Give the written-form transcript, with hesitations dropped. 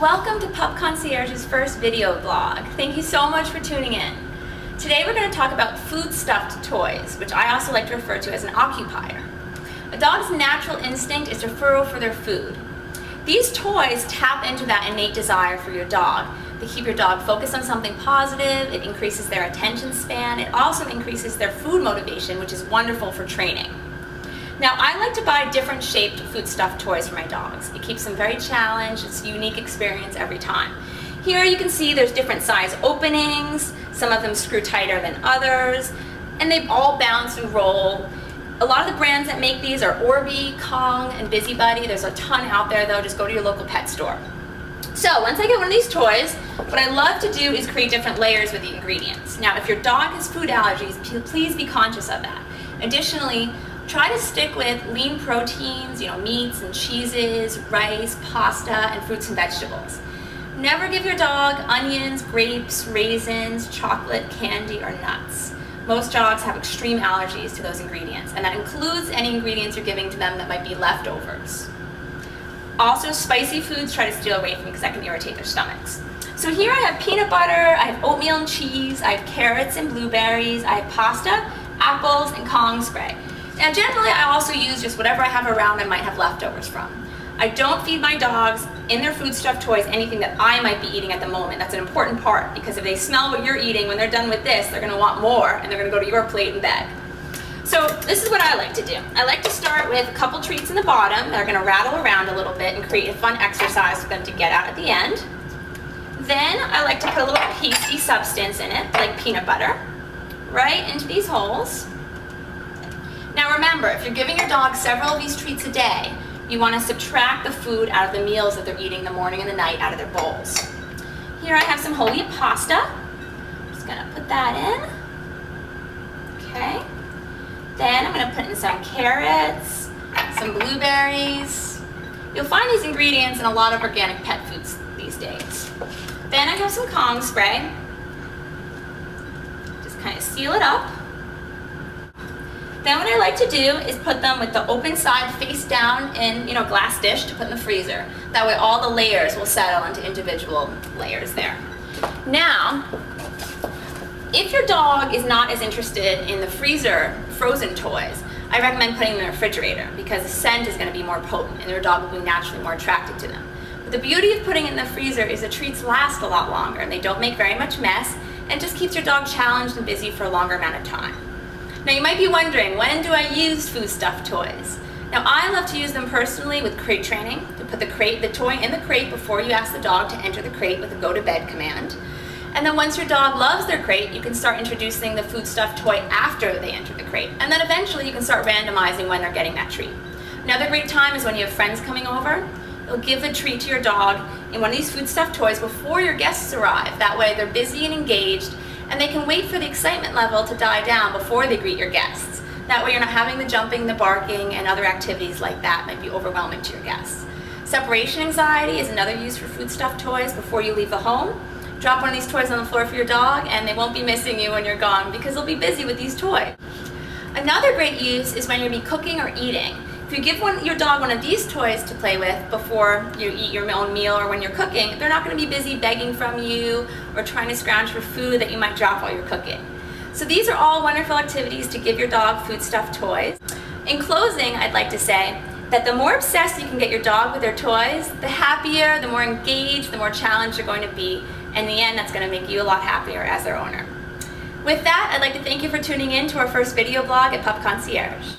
Welcome to Pup Concierge's first video blog. Thank you so much for tuning in. Today we're going to talk about food-stuffed toys, which I also like to refer to as an occupier. A dog's natural instinct is to furrow for their food. These toys tap into that innate desire for your dog. They keep your dog focused on something positive, it increases their attention span, it also increases their food motivation, which is wonderful for training. Now, I like to buy different shaped food-stuffed toys for my dogs. It keeps them very challenged, it's a unique experience every time. Here you can see there's different size openings, some of them screw tighter than others, and they all bounce and roll. A lot of the brands that make these are Orby, Kong, and Busybody. There's a ton out there though, just go to your local pet store. So once I get one of these toys, what I love to do is create different layers with the ingredients. Now, if your dog has food allergies, please be conscious of that. Additionally, try to stick with lean proteins, meats and cheeses, rice, pasta, and fruits and vegetables. Never give your dog onions, grapes, raisins, chocolate, candy, or nuts. Most dogs have extreme allergies to those ingredients, and that includes any ingredients you're giving to them that might be leftovers. Also, spicy foods try to steal away from because that can irritate their stomachs. So here I have peanut butter, I have oatmeal and cheese, I have carrots and blueberries, I have pasta, apples, and Kong spray. Now generally I also use just whatever I have around I might have leftovers from. I don't feed my dogs in their food-stuffed toys anything that I might be eating at the moment. That's an important part because if they smell what you're eating, when they're done with this, they're going to want more and they're going to go to your plate and beg. So this is what I like to do. I like to start with a couple treats in the bottom that are going to rattle around a little bit and create a fun exercise for them to get out at the end. Then I like to put a little pasty substance in it, like peanut butter, right into these holes. Now remember, if you're giving your dog several of these treats a day, you want to subtract the food out of the meals that they're eating in the morning and the night out of their bowls. Here I have some whole wheat pasta. I'm just going to put that in. Okay. Then I'm going to put in some carrots, some blueberries. You'll find these ingredients in a lot of organic pet foods these days. Then I have some Kong spray. Just kind of seal it up. Then what I like to do is put them with the open side face down in a glass dish to put in the freezer. That way all the layers will settle into individual layers there. Now, if your dog is not as interested in the freezer frozen toys, I recommend putting them in the refrigerator because the scent is going to be more potent and your dog will be naturally more attracted to them. But the beauty of putting it in the freezer is the treats last a lot longer and they don't make very much mess and just keeps your dog challenged and busy for a longer amount of time. Now you might be wondering, when do I use food-stuffed toys? Now I love to use them personally with crate training, to put the toy in the crate before you ask the dog to enter the crate with a go to bed command. And then once your dog loves their crate, you can start introducing the food-stuffed toy after they enter the crate. And then eventually you can start randomizing when they're getting that treat. Another great time is when you have friends coming over. You'll give a treat to your dog in one of these food-stuffed toys before your guests arrive. That way they're busy and engaged and they can wait for the excitement level to die down before they greet your guests. That way you're not having the jumping, the barking, and other activities like that might be overwhelming to your guests. Separation anxiety is another use for food-stuffed toys before you leave the home. Drop one of these toys on the floor for your dog and they won't be missing you when you're gone because they'll be busy with these toys. Another great use is when you'll be cooking or eating. If you give your dog one of these toys to play with before you eat your own meal or when you're cooking, they're not going to be busy begging from you or trying to scrounge for food that you might drop while you're cooking. So these are all wonderful activities to give your dog food-stuffed toys. In closing, I'd like to say that the more obsessed you can get your dog with their toys, the happier, the more engaged, the more challenged you're going to be. And in the end, that's going to make you a lot happier as their owner. With that, I'd like to thank you for tuning in to our first video blog at Pup Concierge.